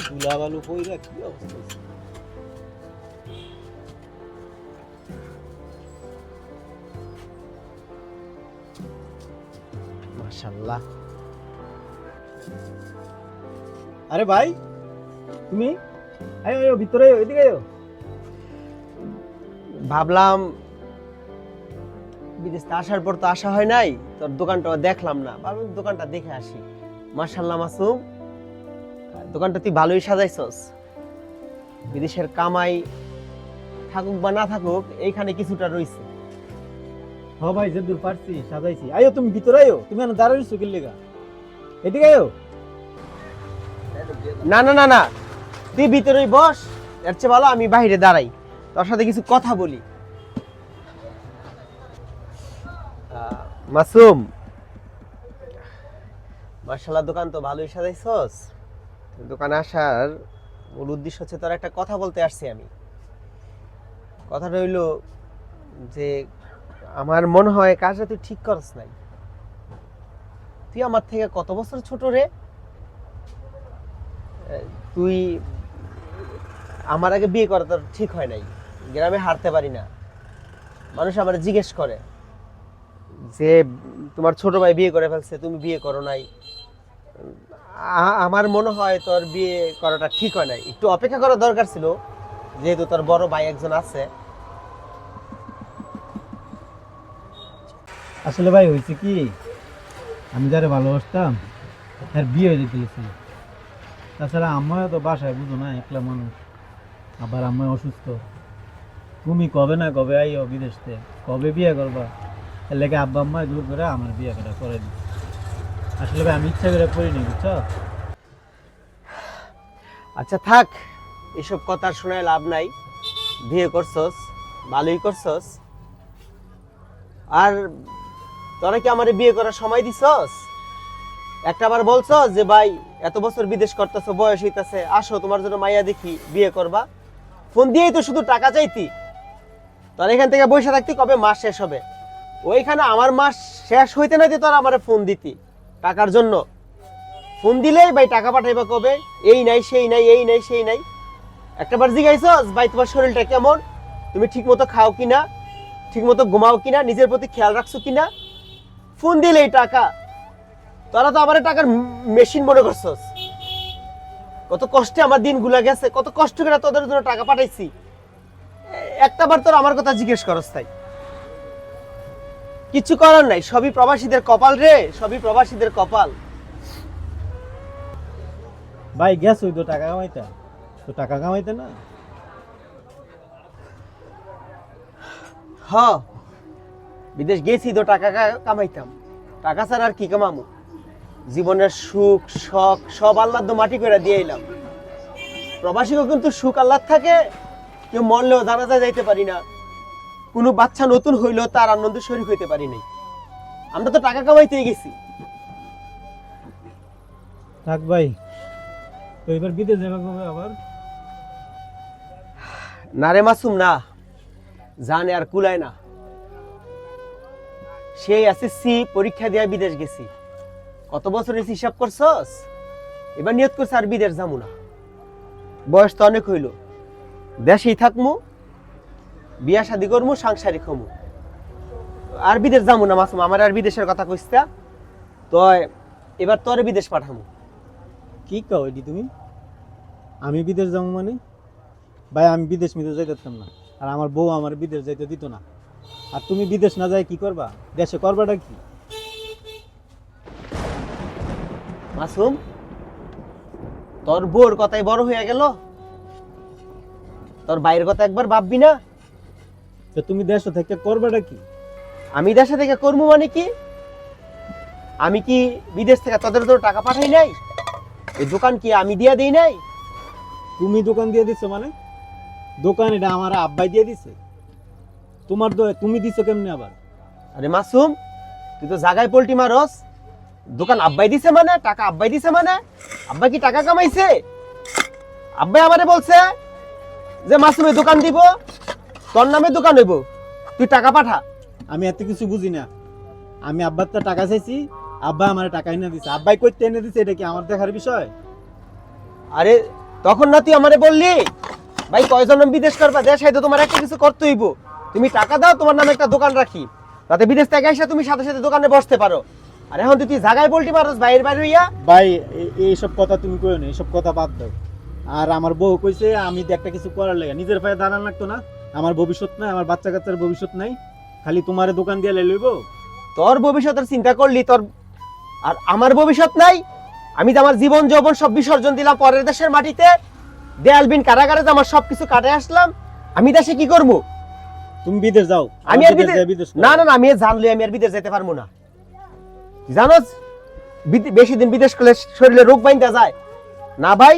ধুলা বালু কইরা কি অবস্থা হইছে? মাশাআল্লাহ। আরে ভাই, তুমি আয়ো আয়ো ভিতরে আয়ো, এদিকে আয়ো। ভাবলাম বিদেশ থেকে আসার পর তো আসা হয় নাই, তোর দোকানটা দেখলাম না, ভাবলাম দোকানটা দেখে আসি। মাশাআল্লাহ মাসুম, দোকানটা তুই ভালোই সাজাইছস। বিদেশের কামাই থাকুক বা না থাকুক, এইখানে কিছুটা রইছে। হ্যাঁ ভাই, যে দূর পারছি সাজাইছি। আয়ো তুমি ভিতরে আয়ো, তুমি এনে দাঁড়াইছো কি লেগা? এদিকে আয়ো। না না না না, তুই ভিতরেই বস, এর চেয়ে ভালো আমি বাইরে দাঁড়াই, তোর সাথে কিছু কথা বলি। মাসুম, মাশাআল্লাহ দোকান তো ভালোই সাজাইছস। দোকানে আসার মূল উদ্দেশ্য হচ্ছে তোর একটা কথা বলতে আসছি আমি। কথাটা হইল যে আমার মনে হয় কাজটা তুই ঠিক করস নাই। তুই আমার থেকে কত বছর ছোট রে? তুই আমার আগে বিয়ে করা তোর ঠিক হয় নাই। গ্রামে হারতে পারি না, মানুষ আমার জিজ্ঞেস করে যে তোমার ছোট ভাই বিয়ে করে ফেলছে, তুমি বিয়ে করো নাই। আমার মনে হয় তোর বিয়ে করাটা ঠিক হয় নাই, একটু অপেক্ষা করা দরকার ছিল, যেহেতু তোর বড় ভাই একজন আছে। আসলে ভাই হয়েছে কি, আমি যারা ভালোবাসতাম তার বিয়ে হয়ে যেতে গেছিল। তাছাড়া আম্মাও তো বাসায় বুঝো না, একলা মানুষ, আবার আম্মা অসুস্থ। তুমি কবে না কবে আইও বিদেশ থেকে, কবে বিয়ে করবা, এর লেগে আব্বা আম্মায় দূর করে আমার বিয়ে করে দিই। আসলে ভাই আমি ইচ্ছা করে করিনি, বুঝছো? আচ্ছা থাক, এসব কথা শোনায় লাভ নাই। বিয়ে করছস, ভালোই করছস। আর তোরা কি আমারে বিয়ে করার সময় দিছস? একটাবার বলছস যে ভাই এত বছর বিদেশ করতেছো, বয়স হইতাছে, আসো তোমার জন্য মাইয়া দেখি, বিয়ে করবা? ফোন দিয়েই তো শুধু টাকা চাইতি। তোর এখান থেকে বসে থাকতি কবে মাস শেষ হবে। ওইখানে আমার মাস শেষ হইতে না তোর আমারে ফোন দিতি টাকার জন্য। ফোন দিলেই ভাই টাকা পাঠাইবা কবে, এই নাই সেই নাই, এই নাই সেই নাই। একটাবার জিজ্ঞাইছস ভাই তোমার শরীরটা কেমন, তুমি ঠিক মতো খাও কিনা, ঠিক মতো ঘুমাও কিনা, নিজের প্রতি খেয়াল রাখছো কিনা? ফোন দিলেই টাকা। তোরা তো আমার টাকার মেশিন মনে করছস। কত কষ্টে আমার দিনগুলো গেছে, কত কষ্ট করে তোদের জন্য টাকা পাঠাইছি, একটাবার তোর আমার কথা জিজ্ঞেস করস তাই? কিছু করার নাই, সবই প্রবাসীদের কপাল রে, সবই প্রবাসীদের কপাল। ভাই গ্যাস হইতো টাকা কামাইতে, তো টাকা কামাইতে না। হ, বিদেশ গেছি তো টাকা কামাইতাম, টাকা ছাড়া আর কি কামামু? জীবনের সুখ শখ সব আল্লাহ তো মাটি করে দিয়ে এলাম। প্রবাসীও কিন্তু সুখ আল্লাহ থাকে, কেউ মরলেও জানাজা যাইতে পারি না, কোনো বাচ্চা নতুন হইলেও তার আনন্দ শরীক হইতে পারি নাই। আমরা তো টাকা কামাইতে গেছি। থাক ভাই, তো এবার বিদেশ যাবে কবে আবার? না রে মাসুম না, জানে আর কুলায় না। সেই এসএসসি পরীক্ষা দিয়ে বিদেশ গেছি, কত বছর হিসাব করছস? এবার নিয়ত করছে আর বিদেশ যাবো না। বয়স তো অনেক হইল, দেশেই থাকমু, বিয়া শাদি করমু, সাংসারিক হমু, আর বিদেশ যাবো না মাসুম। আমার আর বিদেশের কথা কইস্তা তো, এবার তোরে বিদেশ পাঠামু। কি কও এটি তুমি? আমি বিদেশ যাবো মানে? ভাই আমি বিদেশ যাইতাম না, আর আমার বউ আমার বিদেশ যাইতে দিত না। আর তুমি বিদেশ না যাই কি করবা? দেশে করবাটা কি? মাসুম, তোর বউর কথাই বড় হয়ে গেল, তোর বাইরের কথা একবার ভাববি না? তো তুমি দেশে থেকে করবাটা কি? আমি দেশে থেকে করবো মানে কি? আমি কি বিদেশ থেকে তোদের জন্য টাকা পাঠাই নাই? এই দোকান কি আমি দিয়া দেই নাই? তুমি দোকান দিয়ে দিছো মানে? দোকান এটা আমার আব্বাই দিয়ে দিছে। তোমার তুমি দিছো কেমনে আবার? আরে মাসুম, তুই তো জাগায় পোল্টি মারস। দোকান আব্বাই দিছে মানে, টাকা আব্বাই দিছে মানে? আব্বা কি টাকা কামাইছে? আব্বাই আমারে বলছে যে মাসুমে দোকান দিব, তোর নামে দোকান হইব, তুই টাকা পাঠা। আমি এত কিছু বুঝি না। আমি আব্বার তো টাকা চাইছি, আব্বা আমার টাকা এনে দিছে। আব্বাই কইতে এনে দিছে, এটা কি আমার দেখার বিষয়? আরে তখন না তুই আমারে বললি ভাই কয়জন বিদেশ করবা, দেশে তো তোমার একটা কিছু করতে হইব, তুমি টাকা দাও তোমার নামে একটা দোকান রাখি, তাতে বিদেশ থেকে এসে তুমি সাথে সাথে দোকানে বসতে পারো। আর এখন তুই জায়গায় বলতে পারোস বাইরের বাইরে হইয়া। ভাই এইসব কথা তুমি কইও না, এইসব কথা বাদ দাও। আর আমার বউ কইছে আমি তো একটা কিছু করার লাগে, নিজের পায়ে দাঁড়ান লাগতো না? আমার ভবিষ্যৎ নাই, আমার বাচ্চা কাচ্চার ভবিষ্যৎ নাই, খালি তোমার দোকান দিয়ে লইব? তোর ভবিষ্যতের চিন্তা করলি তোর, আর আমার ভবিষ্যৎ নাই? আমি তো আমার জীবন যৌবন সব বিসর্জন দিলাম পরের দেশের মাটিতে, দেয়ালবিন কারাগারে যে আমার সবকিছু কাটে আসলাম, আমি দেশে কি করবো? তুমি বিদেশ যাও। আমি আর বিদেশ না না না, আমি জানলে আমি আর বিদেশ যেতে পারবো না। জানোস বেশি দিন বিদেশ করলে শরীরে রোগ বাইন্দা যায় না ভাই।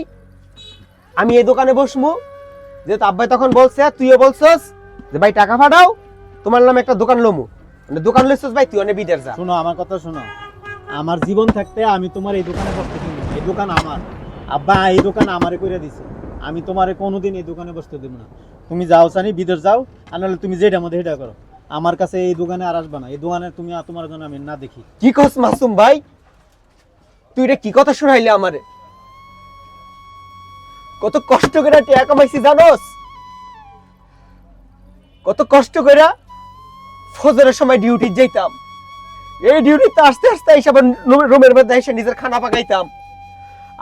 আমি এই দোকানে বসমু, যেহেতু আব্বাই তখন বলছে, তুইও বলছস যে ভাই টাকা পাঠাও, তোমার নামে একটা দোকান লমু, মানে দোকান লইছস ভাই, তুই অনেক বিদেশ যা। শোনো আমার কথা শোনো, আমার জীবন থাকতে আমি তোমার এই দোকানে বসতে দিব না। এই দোকান আমার, আব্বা এই দোকান আমারে করে দিছে, আমি তোমারে কোনোদিন এই দোকানে বসতে দেব না। তুমি যাও সানি, বিদেশ যাও, আর নাহলে তুমি যেটা মধ্যে সেটা করো। আমার কাছে এই দোকানে আর আসবা না। এই দোকানে তুমি আর তোমার জন্য আমি না দেখি। কি কস মাসুম ভাই, তুই এটা কি কথা শোনাইলি আমারে? কত কষ্ট করে টাকা কামাইছি জানোস? কত কষ্ট করে ফজরের সময় ডিউটি যাইতাম, এই ডিউটিতে আসতে আসতে এসে আবার রুমের মধ্যে এসে নিজের খানা পাকাইতাম,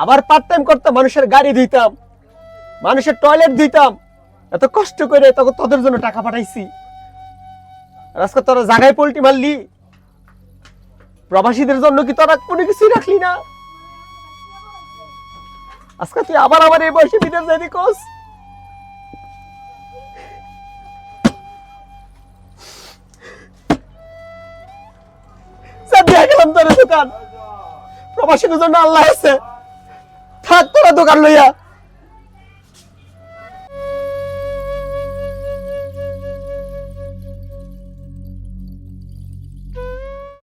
আবার পার্ট টাইম করতাম, মানুষের গাড়ি ধুইতাম, মানুষের টয়লেট ধুইতাম, এত কষ্ট করে তখন তোদের জন্য টাকা পাঠাইছি। আর আজকে তোরা জায়গায় পোল্টি মারলি, প্রবাসীদের জন্য কি তোরা কোনো কিছুই রাখলি না? আজকে তুই আবার আমার এই বয়সে বিদেশ যাইতে কোস? গেলাম তোর দোকান, প্রবাসীদের জন্য আল্লাহ আছে, থাক তোরা দোকান লইয়া।